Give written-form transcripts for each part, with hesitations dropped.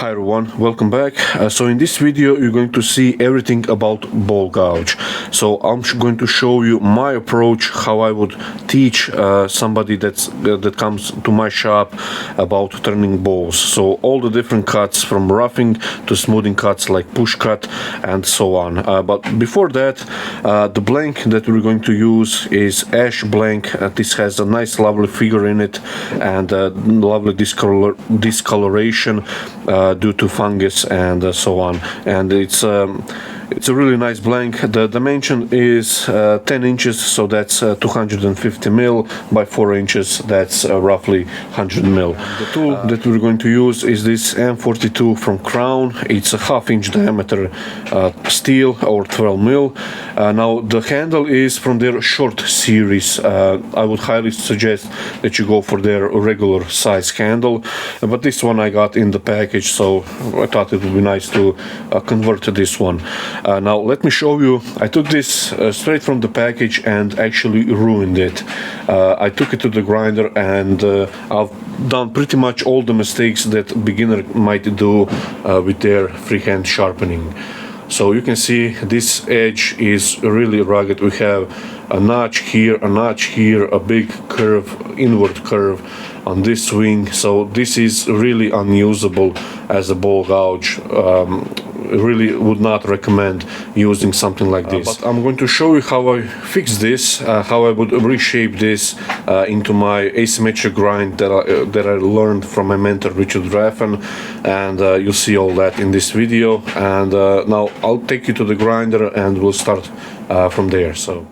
Hi everyone, welcome back. So in this video you're going to see everything about bowl gouge. So I'm going to show you my approach, how I would teach somebody that comes to my shop about turning bowls. So all the different cuts from roughing to smoothing cuts like push cut and so on. But before that, the blank that we're going to use is ash blank. This has a nice lovely figure in it and lovely discoloration due to fungus and so on, and it's a really nice blank. The dimension is 10 inches, so that's 250 mil by 4 inches, that's roughly 100 mil. The tool that we're going to use is this M42 from Crown. It's a half-inch diameter steel or 12 mil. Now the handle is from their short series. I would highly suggest that you go for their regular size handle, but this one I got in the package, so I thought it would be nice to convert to this one. Now let me show you. I took this straight from the package and actually ruined it. I took it to the grinder and I've done pretty much all the mistakes that beginner might do with their freehand sharpening. So you can see this edge is really rugged. We have a notch here, a big curve, inward curve on this wing. So this is really unusable as a bowl gouge. Really would not recommend using something like this. But I'm going to show you how I fix this, how I would reshape this into my asymmetric grind that I learned from my mentor Richard Raffen, and you'll see all that in this video. And now I'll take you to the grinder and we'll start from there. So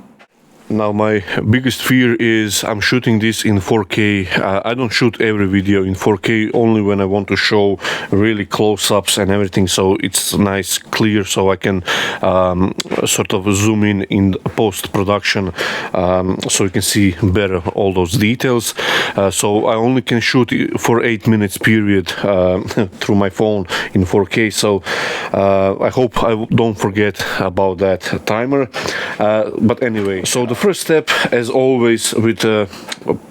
now my biggest fear is I'm shooting this in 4K. I don't shoot every video in 4K, only when I want to show really close-ups and everything, so it's nice clear, so I can sort of zoom in post-production, so you can see better all those details. So I only can shoot for 8 minutes period through my phone in 4K, so I hope I don't forget about that timer. But anyway, so the first step, as always with a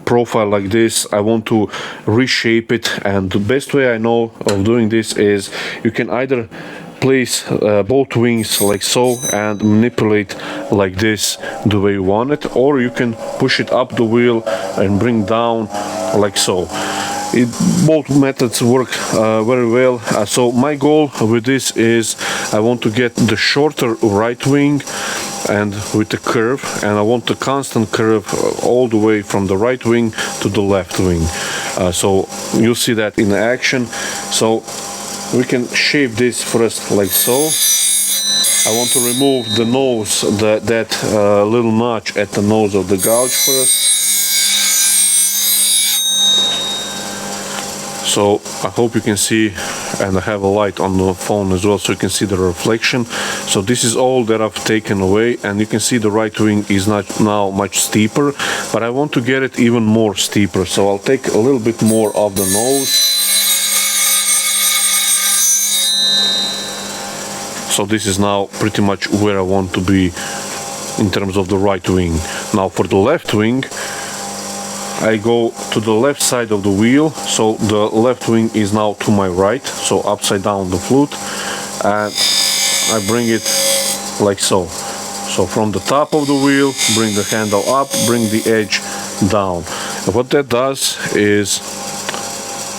profile like this, I want to reshape it, and the best way I know of doing this is you can either place both wings like so and manipulate like this the way you want it, or you can push it up the wheel and bring down like so. Both methods work very well. So my goal with this is I want to get the shorter right wing and with the curve, and I want the constant curve all the way from the right wing to the left wing. So you'll see that in action. So we can shape this first like so. I want to remove the nose, that little notch at the nose of the gouge first. So I hope you can see, and I have a light on the phone as well, so you can see the reflection. So this is all that I've taken away, and you can see the right wing is not now much steeper, but I want to get it even more steeper, so I'll take a little bit more of the nose. So this is now pretty much where I want to be in terms of the right wing. Now for the left wing, I go to the left side of the wheel, so the left wing is now to my right, so upside down the flute, and I bring it like so. So from the top of the wheel, bring the handle up, bring the edge down. And what that does is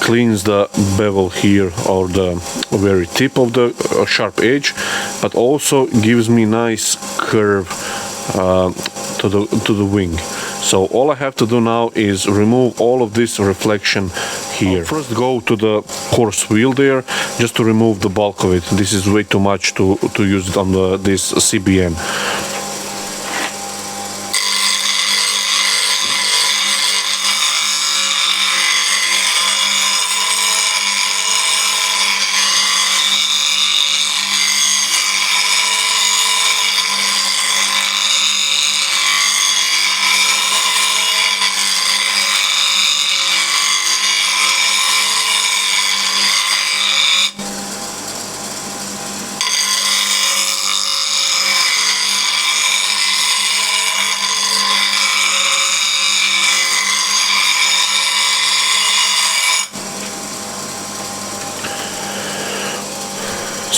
cleans the bevel here, or the very tip of the sharp edge, but also gives me nice curve to the wing. So all I have to do now is remove all of this reflection here. I'll first go to the coarse wheel there, just to remove the bulk of it. This is way too much to use it on this CBN.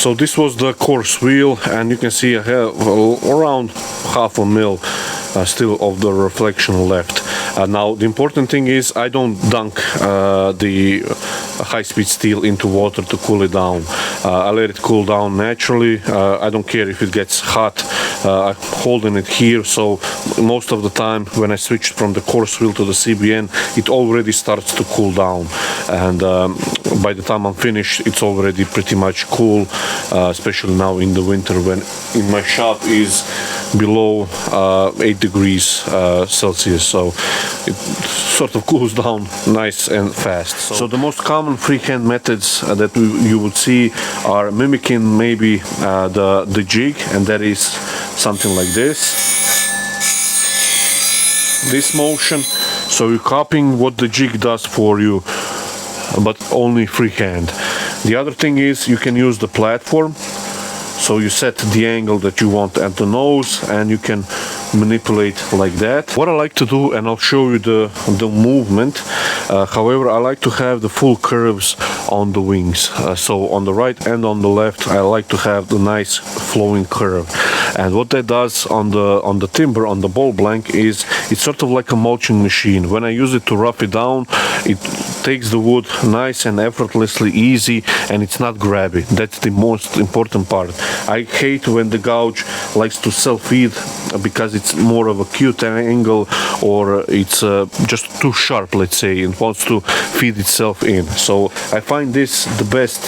So this was the coarse wheel, and you can see I have around half a mil still of the reflection left. Now the important thing is I don't dunk the high-speed steel into water to cool it down. I let it cool down naturally. I don't care if it gets hot. I'm holding it here, so most of the time when I switch from the coarse wheel to the CBN, it already starts to cool down, and by the time I'm finished, it's already pretty much cool, especially now in the winter when in my shop is below 8 degrees Celsius, so it sort of cools down nice and fast. So the most common freehand methods that you would see are mimicking maybe the jig, and that is something like this motion. So you're copying what the jig does for you, but only freehand. The other thing is you can use the platform. So you set the angle that you want at the nose, and you can manipulate like that. What I like to do, and I'll show you the movement, however, I like to have the full curves on the wings. So on the right and on the left, I like to have the nice flowing curve. And what that does on the timber, on the ball blank, is it's sort of like a mulching machine. When I use it to rough it down, it takes the wood nice and effortlessly easy, and it's not grabby. That's the most important part. I hate when the gouge likes to self-feed because it's more of a cute angle, or it's just too sharp, let's say, and wants to feed itself in. So I find this the best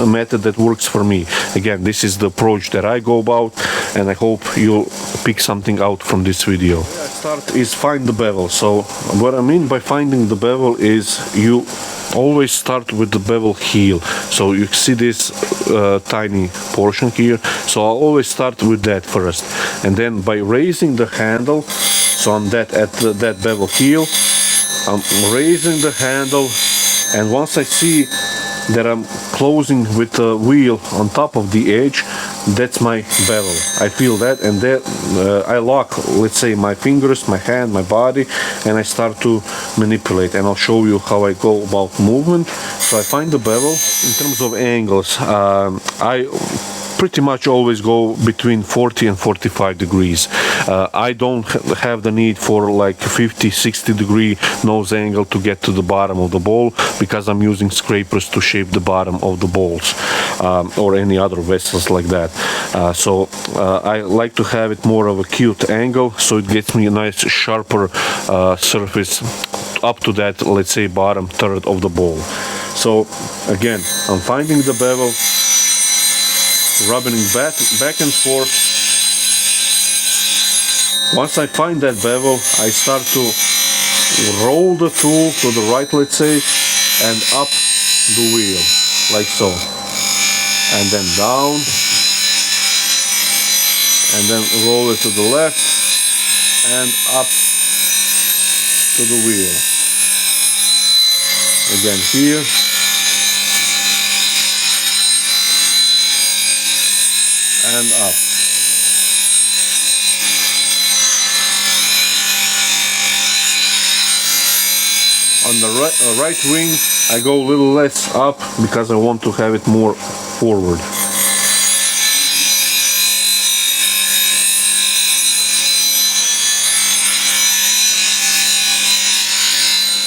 method that works for me. Again, this is the approach that I go about, and I hope you'll pick something out from this video. The way I start is find the bevel. So what I mean by finding the bevel is you always start with the bevel heel. So you see this tiny portion here, so I'll always start with that first, and then by raising the handle, so on that that bevel heel, I'm raising the handle, and once I see that I'm closing with the wheel on top of the edge, that's my bevel. I feel that, and then I lock, let's say, my fingers, my hand, my body, and I start to manipulate, and I'll show you how I go about movement. So I find the bevel. In terms of angles, I pretty much always go between 40 and 45 degrees. I don't have the need for like 50-60 degree nose angle to get to the bottom of the bowl, because I'm using scrapers to shape the bottom of the bowls or any other vessels like that. So I like to have it more of a cute angle, so it gets me a nice sharper surface up to that, let's say, bottom third of the bowl. So again, I'm finding the bevel, rubbing back and forth. Once I find that bevel, I start to roll the tool to the right, let's say, and up the wheel, like so. And then down, and then roll it to the left, and up to the wheel. Again here. And up. On the right wing, I go a little less up because I want to have it more forward.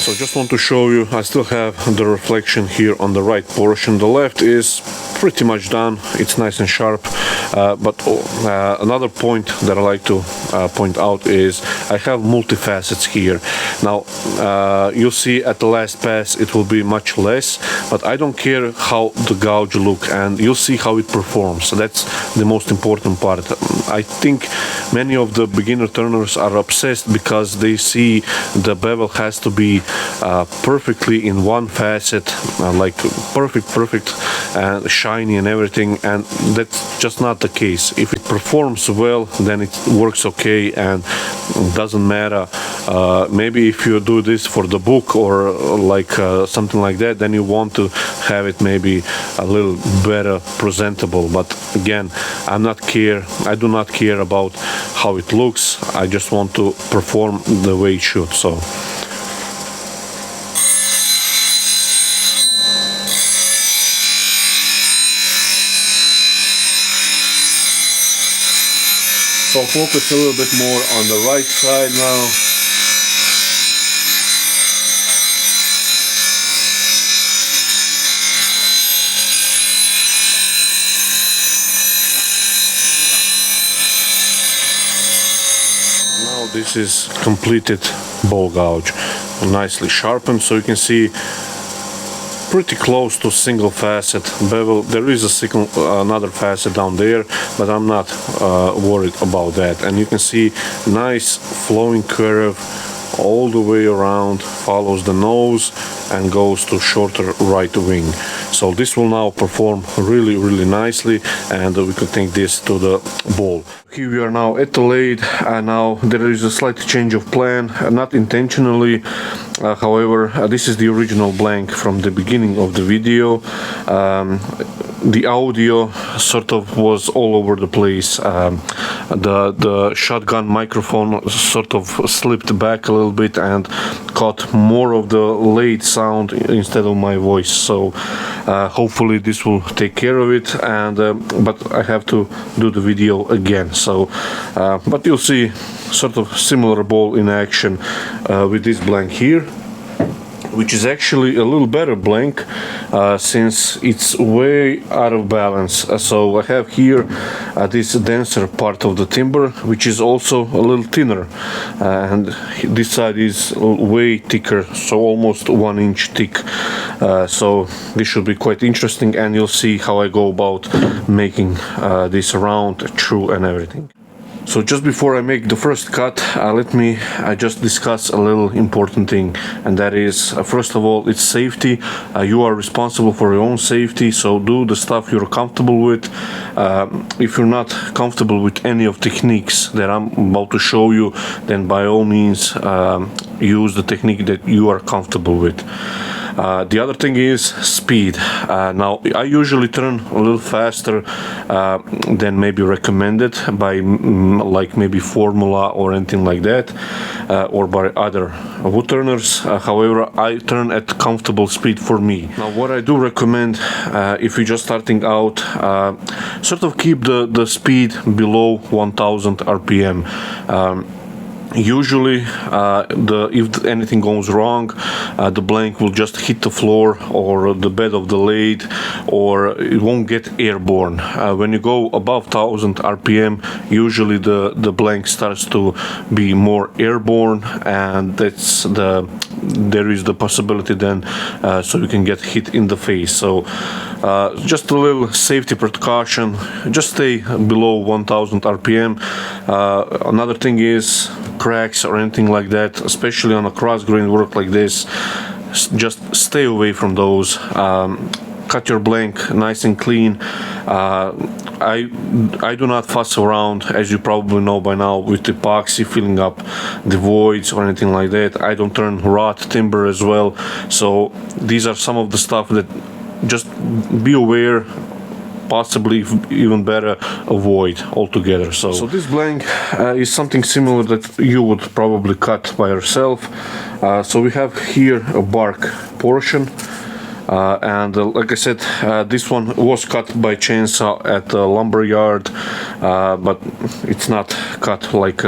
So just want to show you, I still have the reflection here on the right portion. The left is pretty much done. It's nice and sharp. But another point that I like to point out is I have multifacets here. Now you'll see at the last pass it will be much less, but I don't care how the gouge look, and you'll see how it performs. So that's the most important part. I think many of the beginner turners are obsessed because they see the bevel has to be perfectly in one facet, like perfect and shiny and everything, and that's just not the case. If it performs well, then it works okay, and it doesn't matter. Maybe if you do this for the book or like something like that, then you want to have it maybe a little better presentable. But again, I do not care about how it looks. I just want to perform the way it should. So I'll focus a little bit more on the right side now. Now this is completed bowl gouge, nicely sharpened, so you can see pretty close to single facet bevel. There is another facet down there, but I'm not worried about that. And you can see nice flowing curve all the way around, follows the nose and goes to shorter right wing. So this will now perform really nicely, and we could take this to the bowl. Here we are now at the lathe, and now there is a slight change of plan, not intentionally. However, this is the original blank from the beginning of the video. The audio sort of was all over the place. The shotgun microphone sort of slipped back a little bit and caught more of the lathe sound instead of my voice. So hopefully this will take care of it, and but I have to do the video again. So but you'll see sort of similar bowl in action with this blank here, which is actually a little better blank since it's way out of balance. So I have here this denser part of the timber, which is also a little thinner, and this side is way thicker, so almost 1 inch thick. So this should be quite interesting, and you'll see how I go about making this round, true, and everything. So just before I make the first cut, let me just discuss a little important thing, and that is, first of all, it's safety. You are responsible for your own safety, so do the stuff you're comfortable with. If you're not comfortable with any of techniques that I'm about to show you, then by all means use the technique that you are comfortable with. The other thing is speed. Now I usually turn a little faster than maybe recommended by like maybe formula or anything like that, or by other wood turners. However, I turn at comfortable speed for me. Now what I do recommend, if you're just starting out, sort of keep the speed below 1000 RPM. Usually if anything goes wrong, the blank will just hit the floor or the bed of the lathe, or it won't get airborne. When you go above 1000 RPM, usually the blank starts to be more airborne, and there is the possibility then so you can get hit in the face. So just a little safety precaution, just stay below 1000 RPM. Another thing is cracks or anything like that, especially on a cross grain work like this, just stay away from those. Cut your blank nice and clean. I do not fuss around, as you probably know by now, with epoxy filling up the voids or anything like that. I don't turn wrought timber as well. So these are some of the stuff that just be aware, possibly even better avoid altogether. So this blank is something similar that you would probably cut by yourself. So we have here a bark portion, and like I said, this one was cut by chainsaw at the lumber yard, but it's not cut like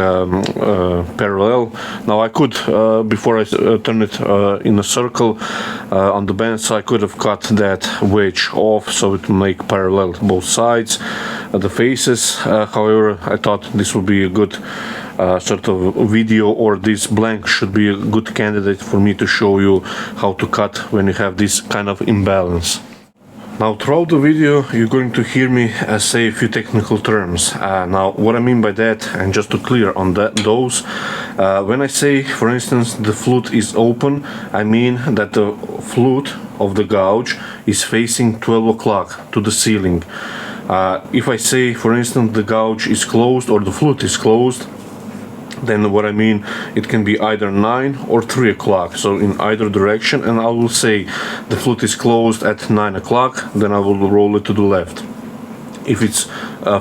parallel. Now I could, before I turn it in a circle on the bend, so I could have cut that wedge off so it will make parallel both sides, the faces. However, I thought this would be a good sort of video, or this blank should be a good candidate for me to show you how to cut when you have this kind of imbalance. Now throughout the video you're going to hear me say a few technical terms. Now what I mean by that, and just to clear on those, when I say, for instance, the flute is open, I mean that the flute of the gouge is facing 12 o'clock to the ceiling. If I say, for instance, the gouge is closed or the flute is closed, then what I mean, it can be either 9 or 3 o'clock, so in either direction, and I will say the flute is closed at 9 o'clock, then I will roll it to the left. If it's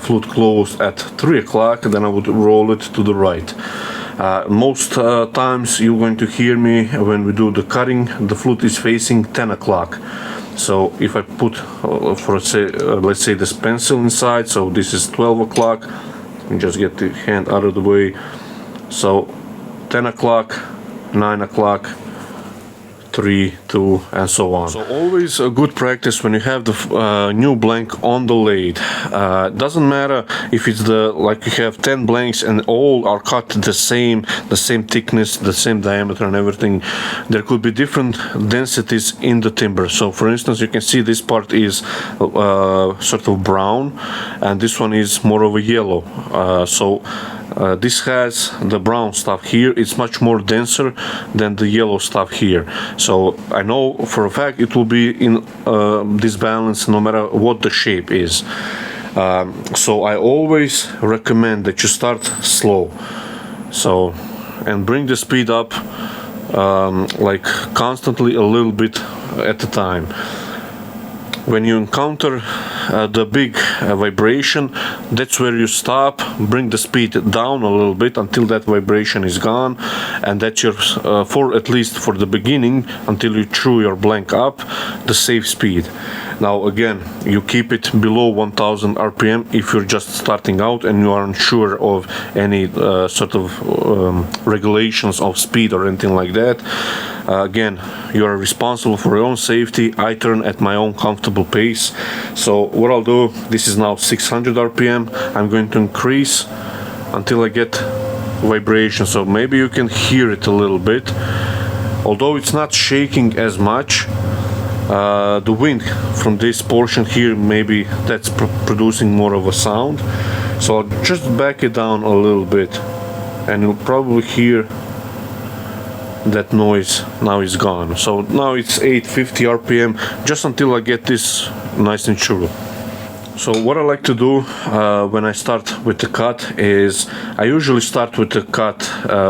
flute closed at 3 o'clock, then I would roll it to the right. Most times you're going to hear me when we do the cutting, the flute is facing 10 o'clock. So if I put, let's say this pencil inside, so this is 12 o'clock, and just get the hand out of the way. So 10 o'clock, 9 o'clock, 3, 2, and so on. So always a good practice when you have the new blank on the lathe. Doesn't matter if it's like you have 10 blanks and all are cut the same thickness, the same diameter and everything. There could be different densities in the timber. So for instance, you can see this part is sort of brown and this one is more of a yellow. This has the brown stuff here. It's much more denser than the yellow stuff here. So I know for a fact it will be in this balance no matter what the shape is. So I always recommend that you start slow. So, and bring the speed up like constantly a little bit at a time. When you encounter the big vibration, that's where you stop, bring the speed down a little bit until that vibration is gone, and that's your, at least for the beginning, until you chew your blank up, the safe speed. Now again, you keep it below 1000 RPM if you're just starting out and you aren't sure of any sort of regulations of speed or anything like that. Again, you are responsible for your own safety. I turn at my own comfortable pace. So what I'll do, this is now 600 RPM. I'm going to increase until I get vibration. So maybe you can hear it a little bit. Although it's not shaking as much, the wind from this portion here, maybe that's producing more of a sound. So I'll just back it down a little bit and you'll probably hear that noise now is gone. So now it's 850 RPM just until I get this nice and chewed. So what I like to do when I start with the cut is I usually start with the cut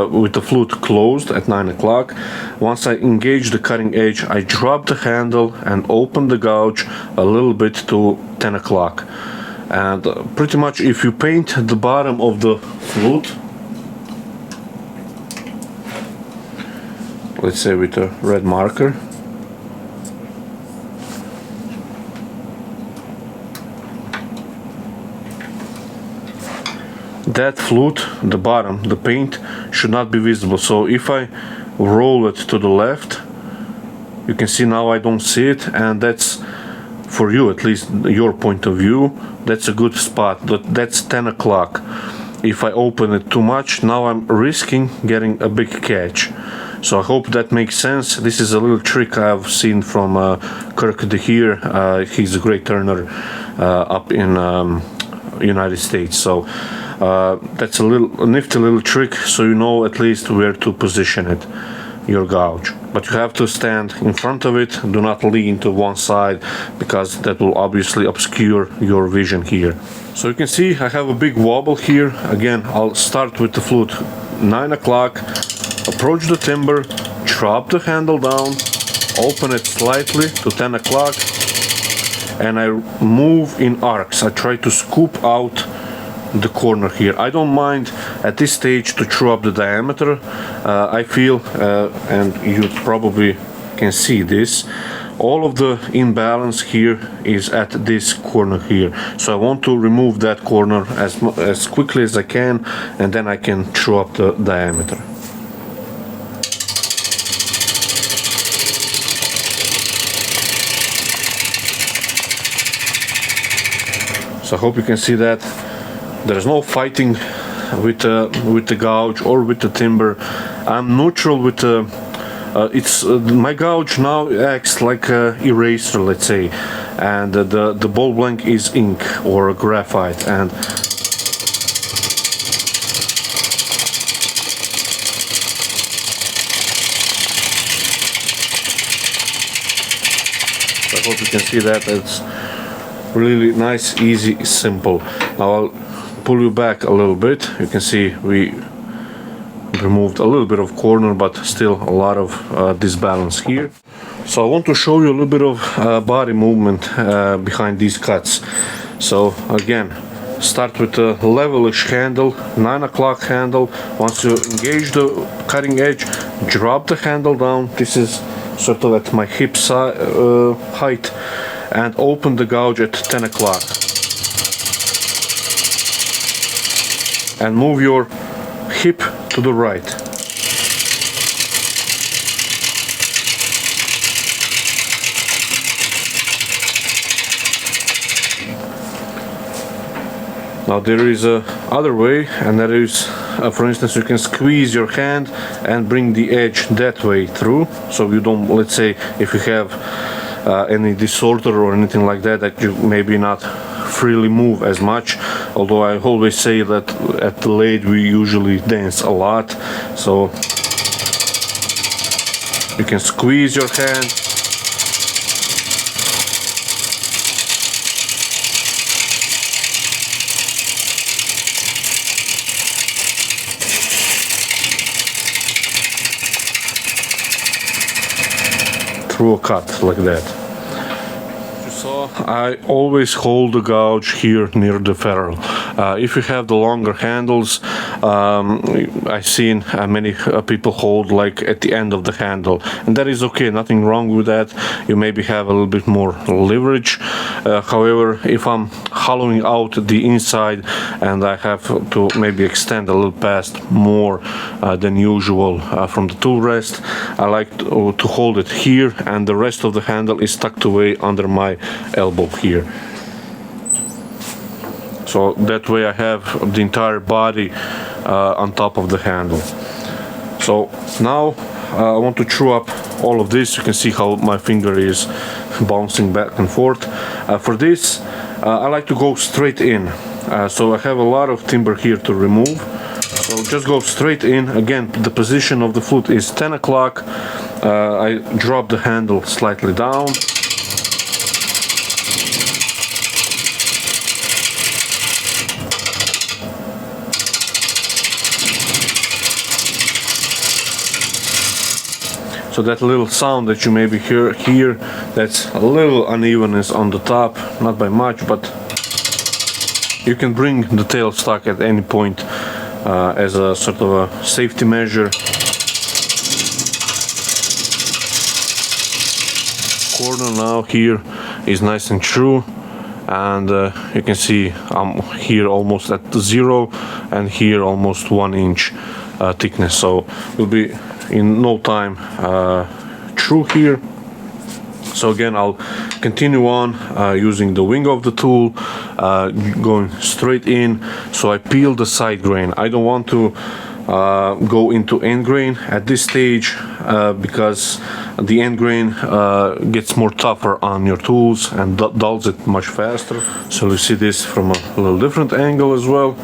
with the flute closed at 9 o'clock. Once I engage the cutting edge, I drop the handle and open the gouge a little bit to 10 o'clock. And pretty much if you paint the bottom of the flute, let's say with a red marker, that flute, the bottom, the paint should not be visible. So if I roll it to the left, you can see now I don't see it, and that's, for you at least, your point of view, that's a good spot. That's 10 o'clock. If I open it too much, now I'm risking getting a big catch. So I hope that makes sense. This is a little trick I've seen from Kirk here. He's a great turner up in United States. So that's a nifty little trick, so you know at least where to position it, your gouge. But you have to stand in front of it. Do not lean to one side, because that will obviously obscure your vision here. So you can see I have a big wobble here. Again, I'll start with the flute 9 o'clock. Approach the timber, drop the handle down, open it slightly to 10 o'clock, and I move in arcs. I try to scoop out the corner here. I don't mind at this stage to chew up the diameter. I feel, and you probably can see this, all of the imbalance here is at this corner here. So I want to remove that corner as quickly as I can, and then I can chew up the diameter. So I hope you can see that there is no fighting with the gouge or with the timber. I'm neutral with the. My gouge now acts like a eraser, let's say, and the ball blank is ink or graphite, and I hope you can see that. It's really nice, easy, simple. Now I'll pull you back a little bit. You can see we removed a little bit of corner, but still a lot of disbalance here. So I want to show you a little bit of body movement behind these cuts. So again, start with a levelish handle, 9 o'clock handle. Once you engage the cutting edge, drop the handle down. This is sort of at my hip height, and open the gouge at 10 o'clock. and move your hip to the right. Now there is a other way, and that is, for instance, you can squeeze your hand and bring the edge that way through, so you don't, let's say, if you have any disorder or anything like that, that you maybe not freely move as much. Although I always say that at the lathe we usually dance a lot, so you can squeeze your hand. Through a cut like that. You saw, I always hold the gouge here near the ferrule. If you have the longer handles, I've seen many people hold like at the end of the handle, and that is okay, nothing wrong with that. You maybe have a little bit more leverage. However, if I'm hollowing out the inside and I have to maybe extend a little past more than usual from the tool rest, I like to hold it here, and the rest of the handle is tucked away under my elbow here. So that way I have the entire body on top of the handle. So now I want to true up all of this. You can see how my finger is bouncing back and forth. For this, I like to go straight in. So I have a lot of timber here to remove. So just go straight in. Again, the position of the foot is 10 o'clock. I drop the handle slightly down. So that little sound that you maybe hear here, that's a little unevenness on the top, not by much, but you can bring the tailstock at any point as a sort of a safety measure. Corner now here is nice and true, and you can see I'm here almost at 0 and here almost 1 inch thickness, so we'll be in no time true here. So again, I'll continue on using the wing of the tool, going straight in. So I peel the side grain. I don't want to go into end grain at this stage because the end grain gets more tougher on your tools and dulls it much faster. So you see this from a little different angle as well.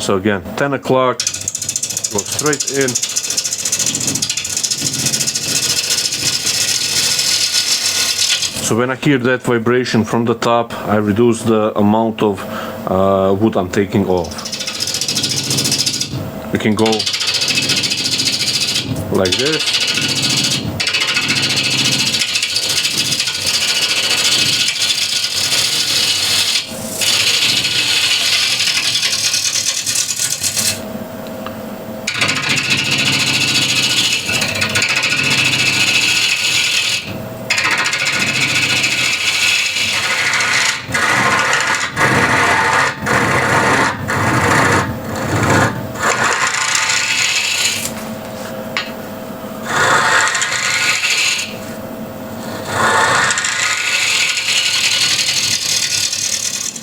So again, 10 o'clock, go straight in. So when I hear that vibration from the top, I reduce the amount of wood I'm taking off. We can go like this.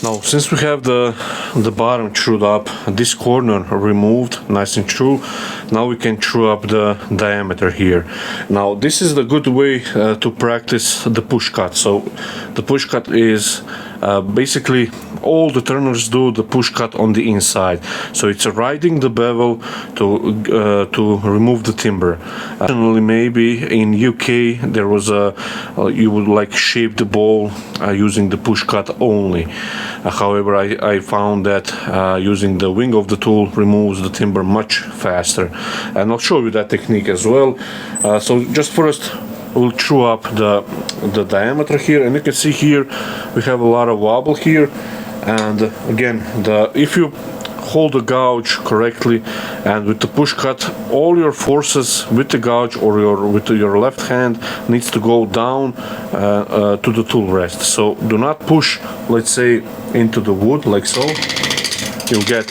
Now, since we have the bottom trued up, this corner removed, nice and true, now we can true up the diameter here. Now, this is the good way to practice the push cut. So, the push cut is basically all the turners do the push cut on the inside. So it's riding the bevel to remove the timber. Additionally, maybe in UK there was a you would like shape the bowl using the push cut only. However, I found that using the wing of the tool removes the timber much faster, and I'll show you that technique as well. So just first we'll true up the diameter here, and you can see here we have a lot of wobble here. And again, if you hold the gouge correctly and with the push cut, all your forces with the gouge or with your left hand needs to go down to the tool rest. So do not push, let's say, into the wood like so. You'll get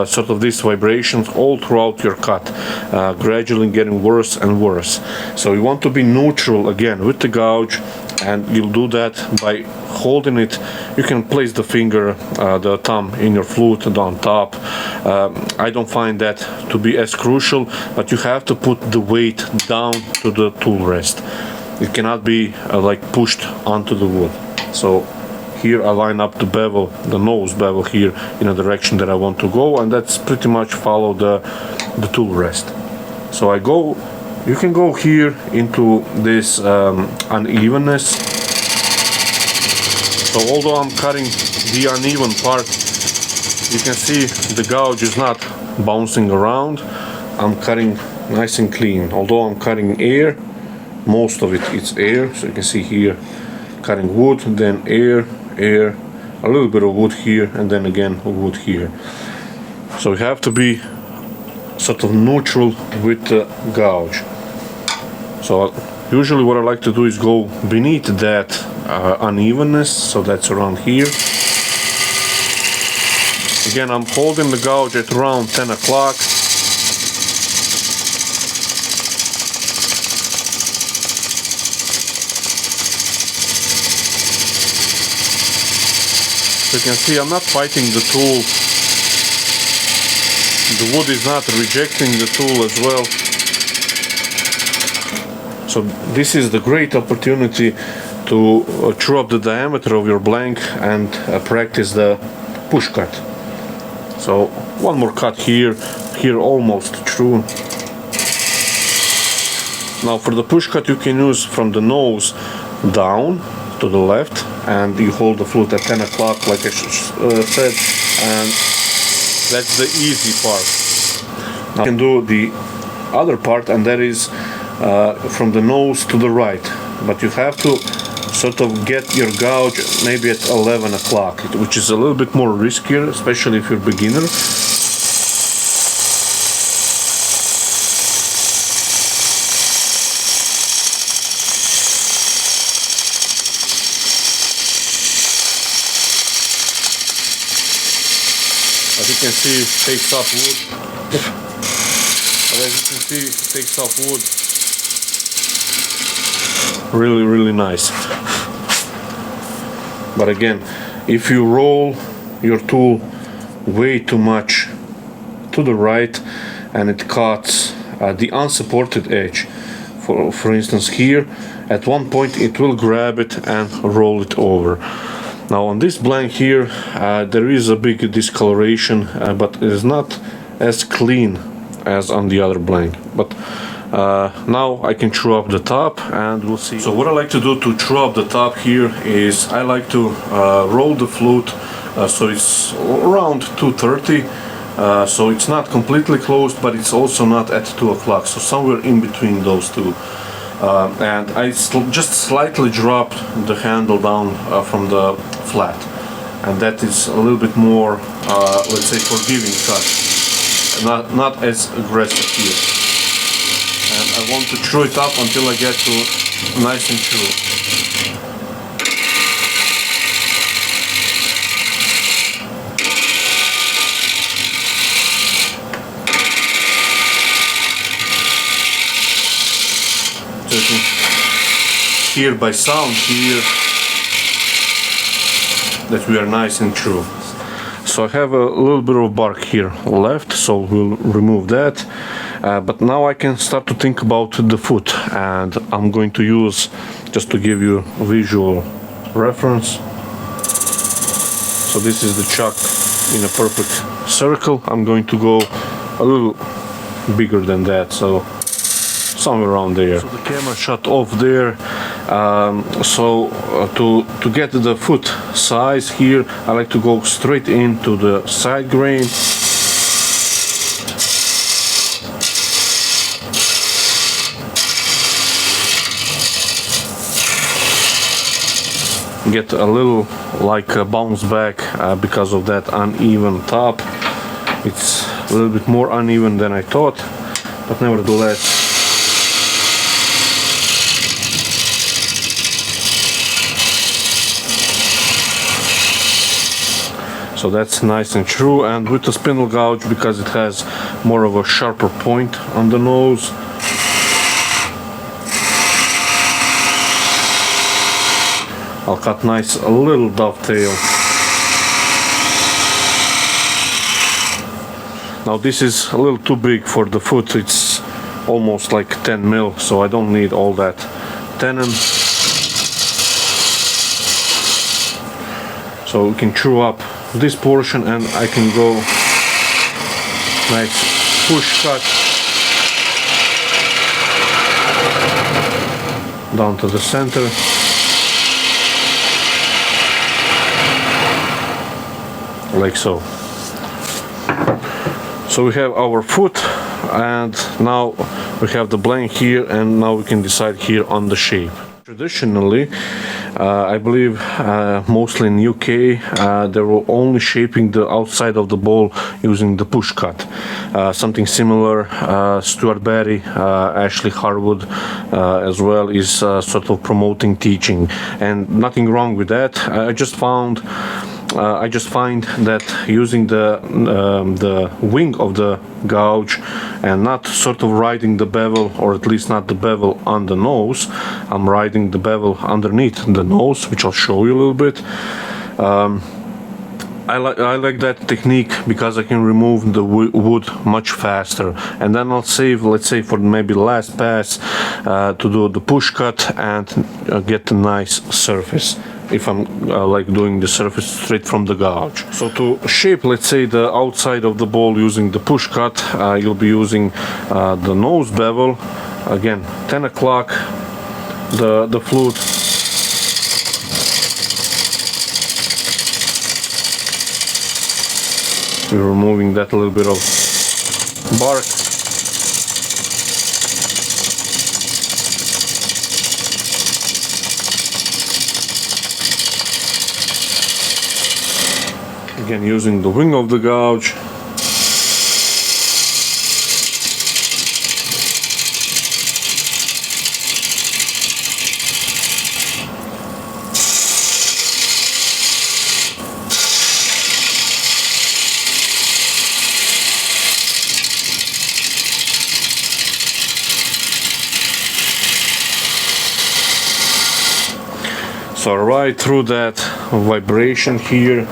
sort of these vibrations all throughout your cut, gradually getting worse and worse. So you want to be neutral again with the gouge, and you'll do that by holding it. You can place the finger, the thumb in your flute and on top. I don't find that to be as crucial, but you have to put the weight down to the tool rest. It cannot be like pushed onto the wood. So here I line up the bevel, the nose bevel here in a direction that I want to go, and that's pretty much follow the tool rest. So I go, you can go here into this unevenness. So although I'm cutting the uneven part, you can see the gouge is not bouncing around. I'm cutting nice and clean. Although I'm cutting air, most of it's air. So you can see here, cutting wood, then air, air, a little bit of wood here, and then again wood here. So you have to be sort of neutral with the gouge. So usually what I like to do is go beneath that unevenness, so that's around here. Again, I'm holding the gouge at around 10 o'clock. So you can see I'm not fighting the tool. The wood is not rejecting the tool as well. So this is the great opportunity to true up the diameter of your blank and practice the push cut. So one more cut here, here almost true. Now for the push cut you can use from the nose down to the left, and you hold the flute at 10 o'clock like I said, and that's the easy part. Now you can do the other part, and that is from the nose to the right, but you have to sort of get your gouge maybe at 11 o'clock, which is a little bit more riskier, especially if you're a beginner. As you can see, it takes off wood. As you can see, it takes off wood. Really nice. But again, if you roll your tool way too much to the right and it cuts the unsupported edge, for instance here, at one point it will grab it and roll it over. Now on this blank here there is a big discoloration, but it is not as clean as on the other blank. But now I can true up the top and we'll see. So what I like to do to true up the top here is I like to roll the flute so it's around 2:30, so it's not completely closed, but it's also not at 2 o'clock, so somewhere in between those two. And I just slightly dropped the handle down from the flat, and that is a little bit more, let's say, forgiving cut, not as aggressive here. And I want to true it up until I get to nice and true. So you can hear by sound here that we are nice and true. So I have a little bit of bark here left, so we'll remove that. But now I can start to think about the foot, and I'm going to use, just to give you a visual reference. So this is the chuck in a perfect circle. I'm going to go a little bigger than that, so somewhere around there. So the camera shut off there. To get the foot size here, I like to go straight into the side grain. Get a little like a bounce back because of that uneven top. It's a little bit more uneven than I thought, but nevertheless. So So that's nice and true, and with the spindle gouge, because it has more of a sharper point on the nose, I'll cut nice a little dovetail. Now this is a little too big for the foot, it's almost like 10 mil, so I don't need all that tenon. So we can chew up this portion and I can go nice push cut down to the center. Like so. So we have our foot, and now we have the blank here, and now we can decide here on the shape. Traditionally, I believe mostly in UK, they were only shaping the outside of the bowl using the push cut. Something similar, Stuart Barry, Ashley Harwood as well is sort of promoting teaching, and nothing wrong with that. I just find that using the wing of the gouge and not sort of riding the bevel, or at least not the bevel on the nose, I'm riding the bevel underneath the nose, which I'll show you a little bit. I like that technique because I can remove the wood much faster, and then I'll save, let's say, for maybe the last pass to do the push cut and get a nice surface if I'm like doing the surface straight from the gouge. So to shape, let's say, the outside of the bowl using the push cut, you'll be using the nose bevel, again 10 o'clock, the flute, we're removing that little bit of bark. Again, using the wing of the gouge. So right through that vibration here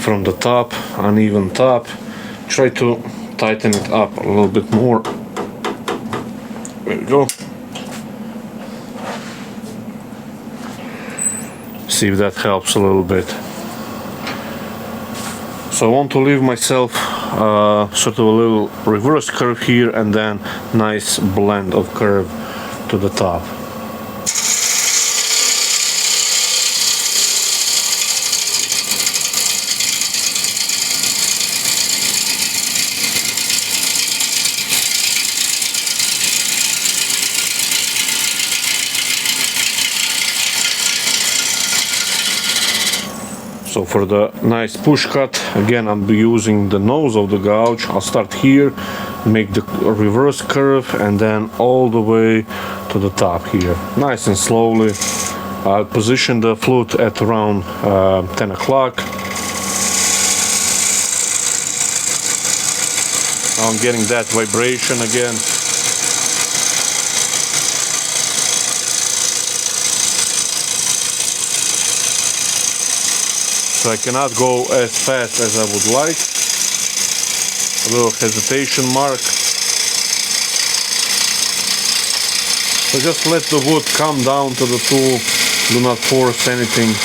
from the top, uneven top, try to tighten it up a little bit more. There we go. See if that helps a little bit. So I want to leave myself sort of a little reverse curve here, and then nice blend of curve to the top. So for the nice push cut, again I'll be using the nose of the gouge. I'll start here, make the reverse curve, and then all the way to the top here. Nice and slowly. I'll position the flute at around 10 o'clock. I'm getting that vibration again. So I cannot go as fast as I would like. A little hesitation mark. So just let the wood come down to the tool. Do not force anything.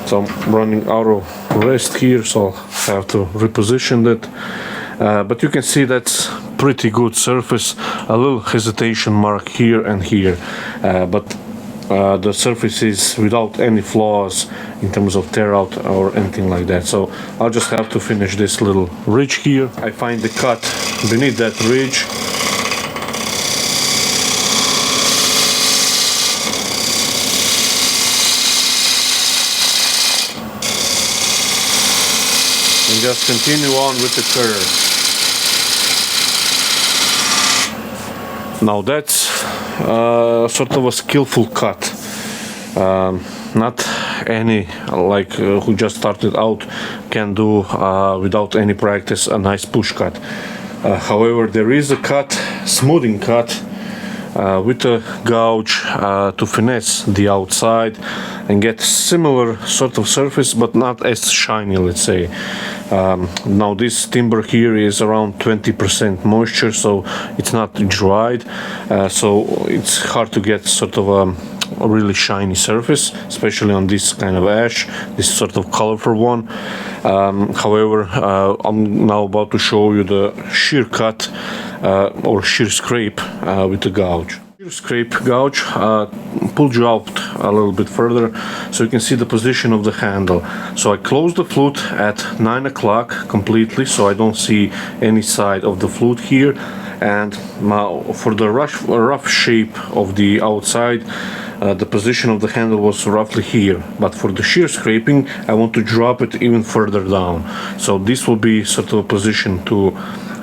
So I'm running out of rest here, so I'll have to reposition it. But you can see that's pretty good surface. A little hesitation mark here and here, but the surface is without any flaws in terms of tear out or anything like that. So I'll just have to finish this little ridge here. I find the cut beneath that ridge. and just continue on with the curve. Now that's sort of a skillful cut. Not any like who just started out can do without any practice a nice push cut. However, there is a cut, smoothing cut with a gouge to finesse the outside and get similar sort of surface, but not as shiny, let's say. Now this timber here is around 20% moisture, so it's not dried, so it's hard to get sort of a really shiny surface, especially on this kind of ash, this sort of colorful one. However, I'm now about to show you the shear cut or shear scrape with the gouge. Shear scrape gouge pulled you out a little bit further so you can see the position of the handle. So I close the flute at 9 o'clock completely, so I don't see any side of the flute here. And now for the rough shape of the outside, the position of the handle was roughly here, but for the shear scraping I want to drop it even further down, so this will be sort of a position to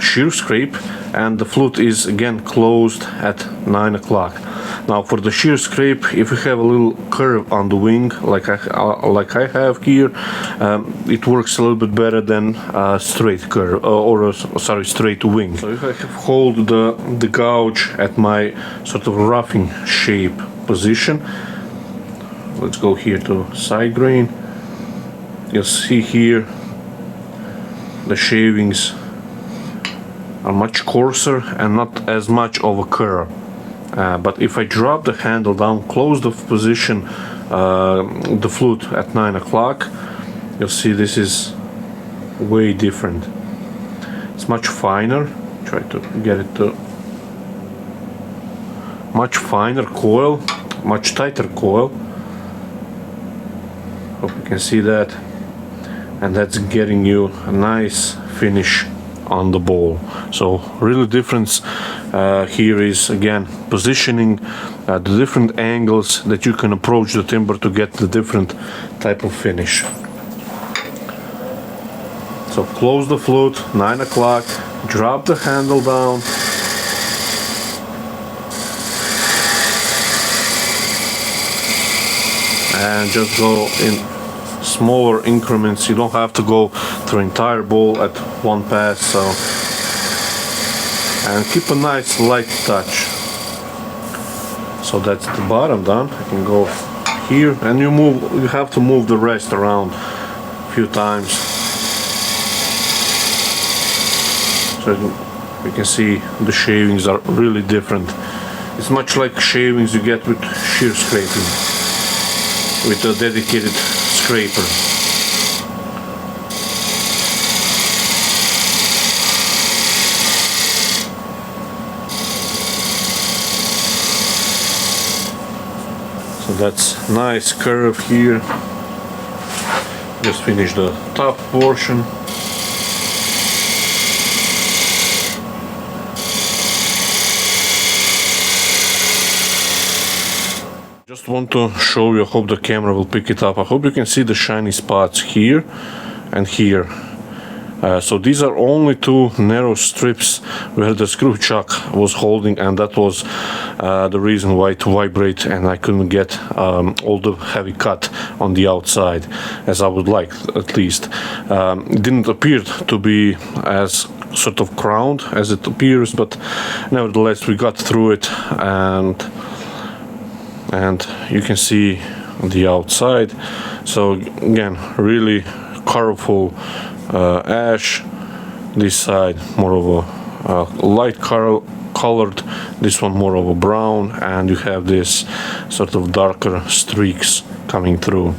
shear scrape, and the flute is again closed at 9 o'clock. Now for the shear scrape, if you have a little curve on the wing like I have here, it works a little bit better than a straight curve straight wing. So if I hold the gouge at my sort of roughing shape position, let's go here to side grain, you'll see here the shavings are much coarser and not as much of a curve. But if I drop the handle down, close the position, the flute at 9 o'clock, you'll see this is way different. It's much finer. Try to get it to much finer coil, much tighter coil. Hope you can see that, and that's getting you a nice finish on the bowl. So really difference here is again positioning, the different angles that you can approach the timber to get the different type of finish. So close the flute, 9 o'clock, drop the handle down, and just go in smaller increments. You don't have to go through entire bowl at one pass, so, and keep a nice light touch. So that's the bottom done. I can go here, and you have to move the rest around a few times, so you can see the shavings are really different. It's much like shavings you get with shear scraping with a dedicated scraper. So that's nice curve here. Just finish the top portion. Just want to show you, I hope the camera will pick it up. I hope you can see the shiny spots here and here. So these are only two narrow strips where the screw chuck was holding, and that was the reason why it vibrated and I couldn't get all the heavy cut on the outside as I would like, at least. It didn't appear to be as sort of crowned as it appears, but nevertheless we got through it, and you can see on the outside. So again, really colorful ash. This side more of a light colored, this one more of a brown, and you have this sort of darker streaks coming through.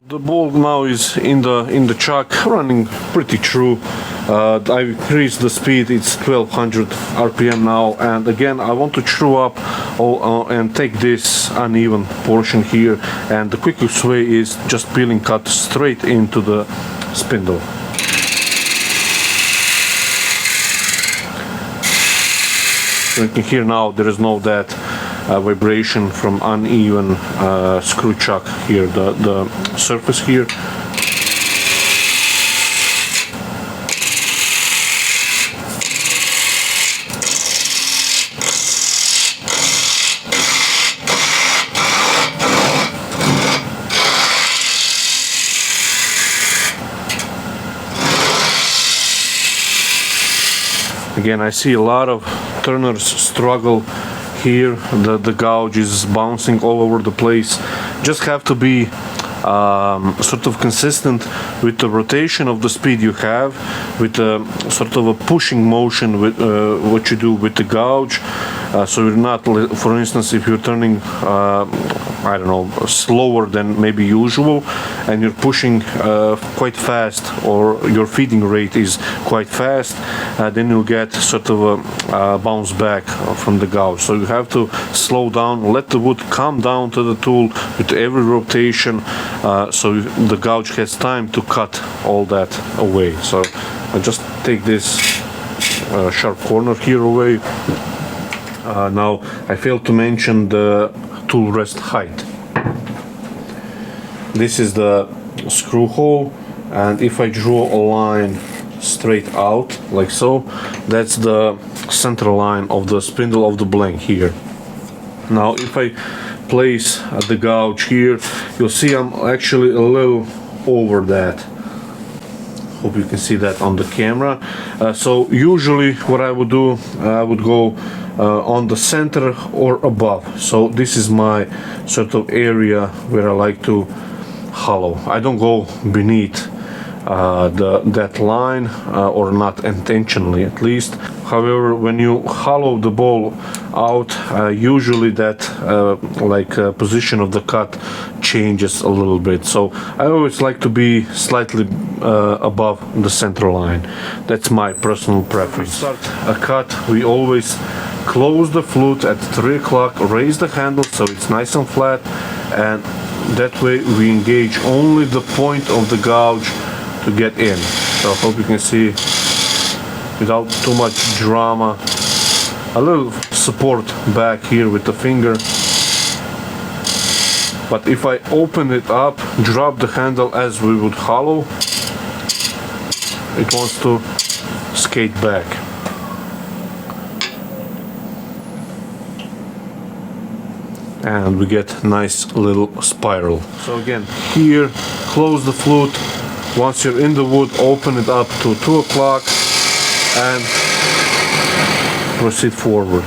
The bowl now is in the chuck, running pretty true. I increased the speed, it's 1200 RPM now, and again I want to true up and take this uneven portion here, and the quickest way is just peeling cut straight into the spindle. So you can hear now there is no that vibration from uneven screw chuck here, the surface here. Again, I see a lot of turners struggle here. The gouge is bouncing all over the place. Just have to be sort of consistent with the rotation of the speed you have, with sort of a pushing motion with what you do with the gouge. So you're not, for instance, if you're turning I don't know, slower than maybe usual, and you're pushing quite fast, or your feeding rate is quite fast, then you'll get sort of a bounce back from the gouge. So you have to slow down, let the wood come down to the tool with every rotation, so the gouge has time to cut all that away. So I just take this sharp corner here away. Now I failed to mention the tool rest height. This is the screw hole, and if I draw a line straight out like so, that's the center line of the spindle of the blank here. Now if I place the gouge here, you'll see I'm actually a little over that. Hope you can see that on the camera. So usually what I would do, I would go on the center or above. So this is my sort of area where I like to hollow. I don't go beneath that line, or not intentionally at least. However, when you hollow the bowl out, usually that position of the cut changes a little bit. So I always like to be slightly above the center line. That's my personal preference. To start a cut, we always close the flute at 3 o'clock, raise the handle so it's nice and flat, and that way we engage only the point of the gouge to get in. So I hope you can see without too much drama. A little support back here with the finger. But if I open it up, drop the handle as we would hollow, it wants to skate back. And we get nice little spiral. So again, here, close the flute. Once you're in the wood, open it up to 2 o'clock and proceed forward.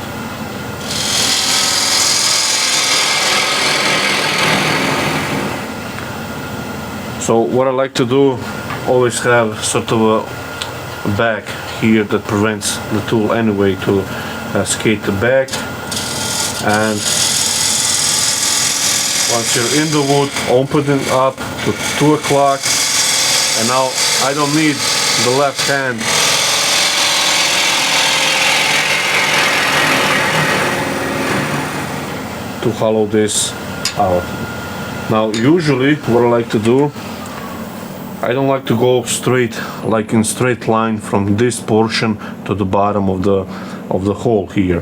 So what I like to do, always have sort of a back here that prevents the tool anyway to skate back. And once you're in the wood, open it up to 2 o'clock, and now I don't need the left hand to hollow this out. Now usually what I like to do, I don't like to go straight, like in straight line from this portion to the bottom of the hole here.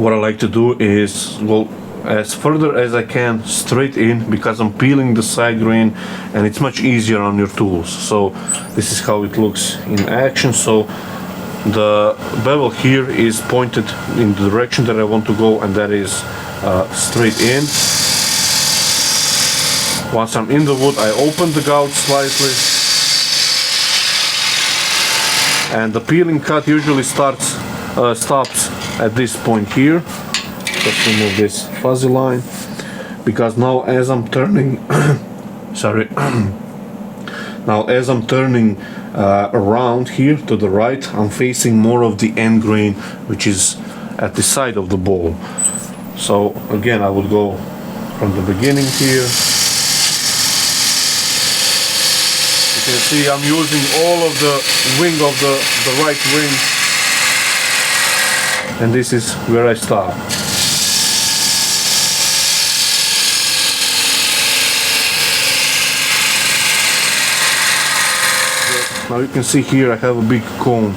What I like to do is go as further as I can straight in, because I'm peeling the side grain and it's much easier on your tools. So this is how it looks in action. So the bevel here is pointed in the direction that I want to go, and that is straight in. Once I'm in the wood, I open the gouge slightly, and the peeling cut usually stops at this point here. Let's remove this fuzzy line, because now as I'm turning sorry now as I'm turning around here to the right, I'm facing more of the end grain, which is at the side of the bowl. So again, I would go from the beginning here. You can see I'm using all of the wing of the right wing, and this is where I stop. Now you can see here I have a big cone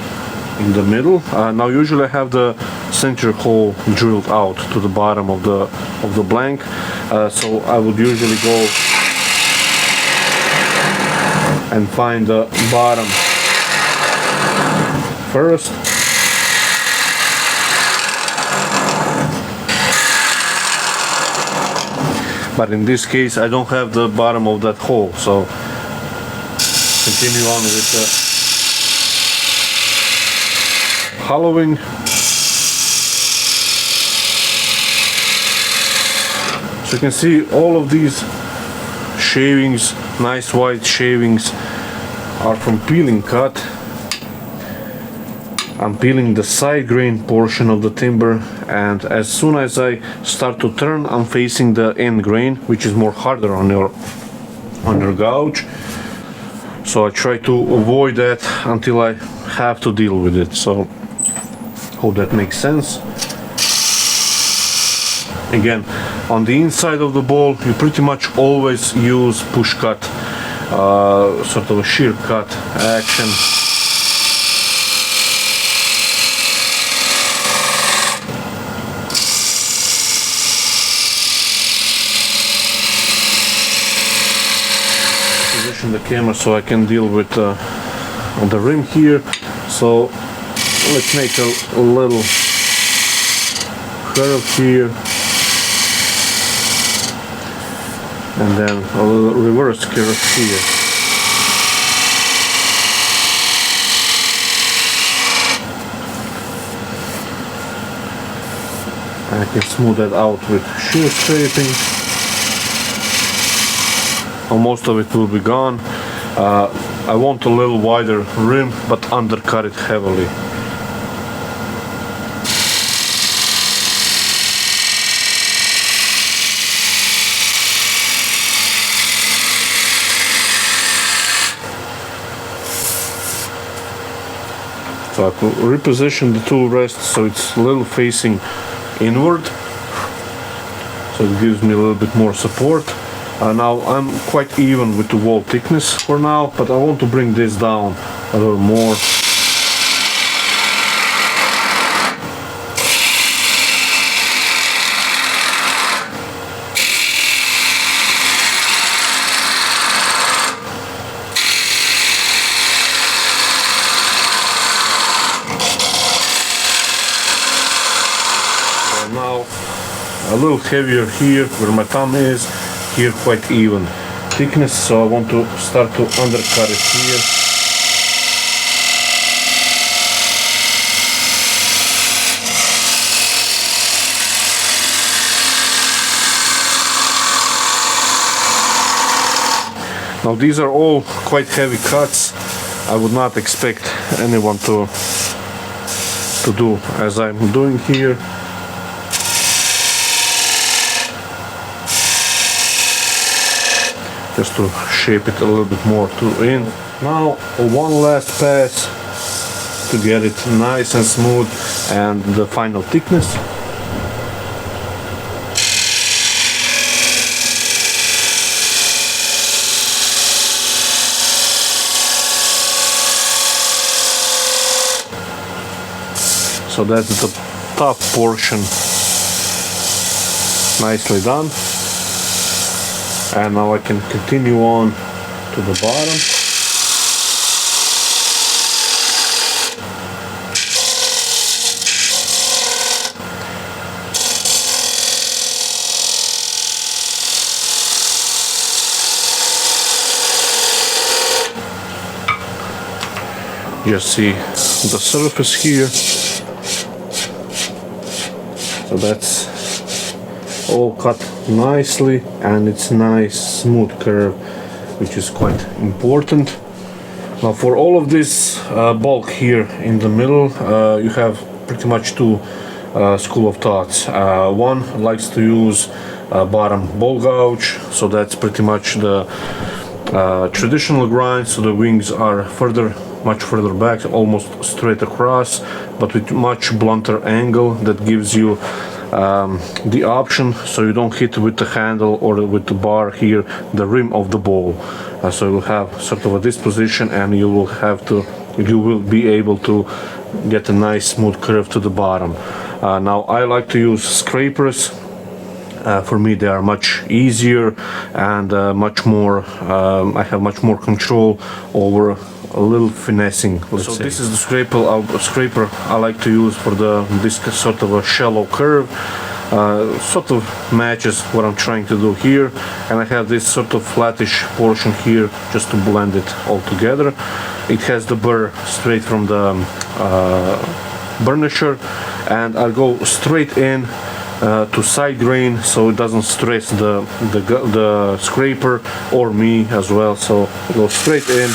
in the middle. Now usually I have the center hole drilled out to the bottom of the blank. So I would usually go and find the bottom first. But in this case I don't have the bottom of that hole, so continue on with hollowing. So you can see all of these shavings, nice white shavings, are from peeling cut. I'm peeling the side grain portion of the timber, and as soon as I start to turn, I'm facing the end grain, which is more harder on your gouge. So I try to avoid that until I have to deal with it. So hope that makes sense. Again, on the inside of the bowl, you pretty much always use push cut, sort of a shear cut action. Position the camera so I can deal with on the rim here. So let's make a little curve here, and then a little reverse curve here. And I can smooth that out with shear scraping. Most of it will be gone. I want a little wider rim, but undercut it heavily. So I can reposition the tool rest so it's a little facing inward, so it gives me a little bit more support. Now I'm quite even with the wall thickness for now, but I want to bring this down a little more. So now a little heavier here where my thumb is. Here quite even thickness, so I want to start to undercut it here. Now these are all quite heavy cuts. I would not expect anyone to do as I'm doing here. Just to shape it a little bit more in. Now one last pass to get it nice and smooth, and the final thickness. So that's the top portion nicely done. And now I can continue on to the bottom. Just see the surface here. So that's all cut nicely, and it's nice smooth curve, which is quite important. Now for all of this bulk here in the middle, you have pretty much two school of thoughts. One likes to use bottom bowl gouge, so that's pretty much the traditional grind, so the wings are much further back, almost straight across, but with much blunter angle that gives you the option so you don't hit with the handle or with the bar here the rim of the bowl. So you'll have sort of a disposition, and you will be able to get a nice smooth curve to the bottom. Now I like to use scrapers. For me they are much easier and much more, I have much more control over a little finessing, let's say. This is the scraper I like to use for this sort of a shallow curve. Sort of matches what I'm trying to do here, and I have this sort of flattish portion here just to blend it all together. It has the burr straight from the burnisher, and I'll go straight in to side grain so it doesn't stress the scraper or me as well. So I'll go straight in.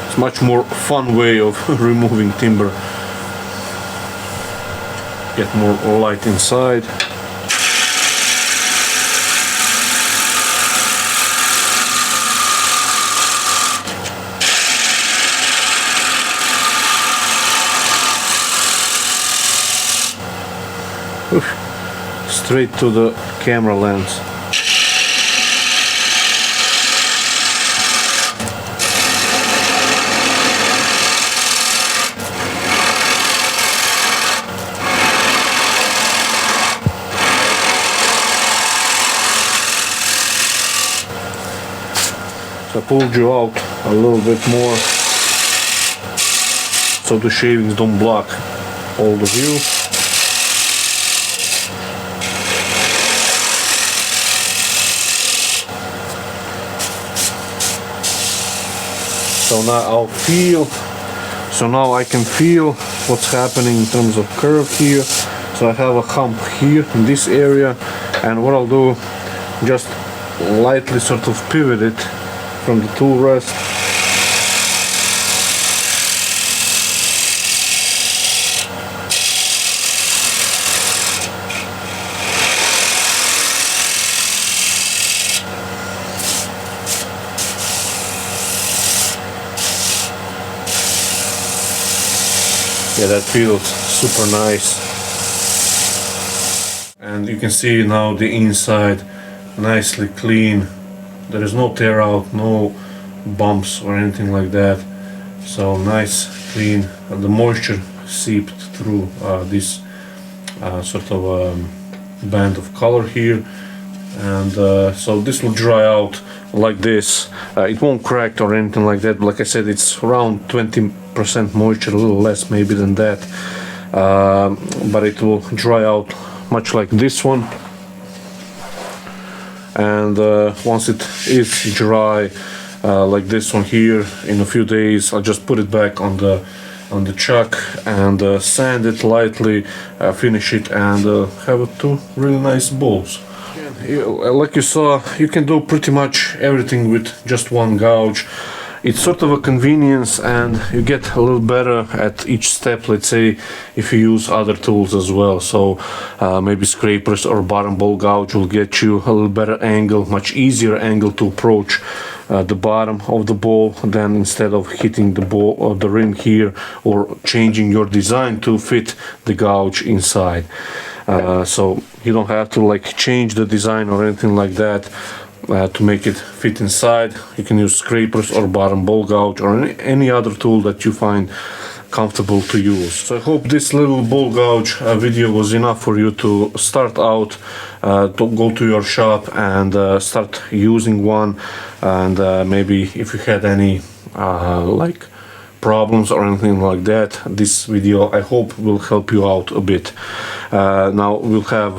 It's much more fun way of removing timber. Get more light inside. Straight to the camera lens. So I pulled you out a little bit more so the shavings don't block all the view. So now I can feel what's happening in terms of curve here. So I have a hump here in this area, and what I'll do, just lightly sort of pivot it from the tool rest. Yeah, that feels super nice. And you can see now the inside nicely clean. There is no tear out, no bumps or anything like that. So nice, clean. And the moisture seeped through this sort of band of color here. And so this will dry out like this. It won't crack or anything like that. Like I said, it's around 20% moisture, a little less maybe than that. But it will dry out much like this one. And once it is dry, like this one here, in a few days, I'll just put it back on the chuck and sand it lightly, finish it, and have two really nice bowls. Like you saw, you can do pretty much everything with just one gouge. It's sort of a convenience, and you get a little better at each step, let's say, if you use other tools as well. So maybe scrapers or bottom bowl gouge will get you a little better angle, much easier angle to approach the bottom of the bowl, than instead of hitting the bowl or the rim here, or changing your design to fit the gouge inside. So you don't have to like change the design or anything like that to make it fit inside. You can use scrapers or bottom bowl gouge or any other tool that you find comfortable to use. So I hope this little bowl gouge video was enough for you to start out, to go to your shop and start using one. And maybe if you had any like problems or anything like that, this video I hope will help you out a bit. Now we'll have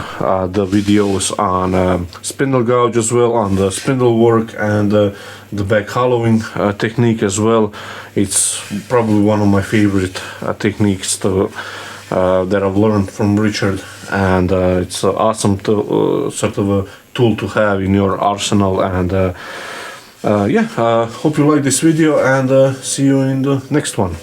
the videos on spindle gouge as well, on the spindle work and the back hollowing technique as well. It's probably one of my favorite techniques that I've learned from Richard, and it's awesome to sort of a tool to have in your arsenal. And yeah, hope you like this video, and see you in the next one.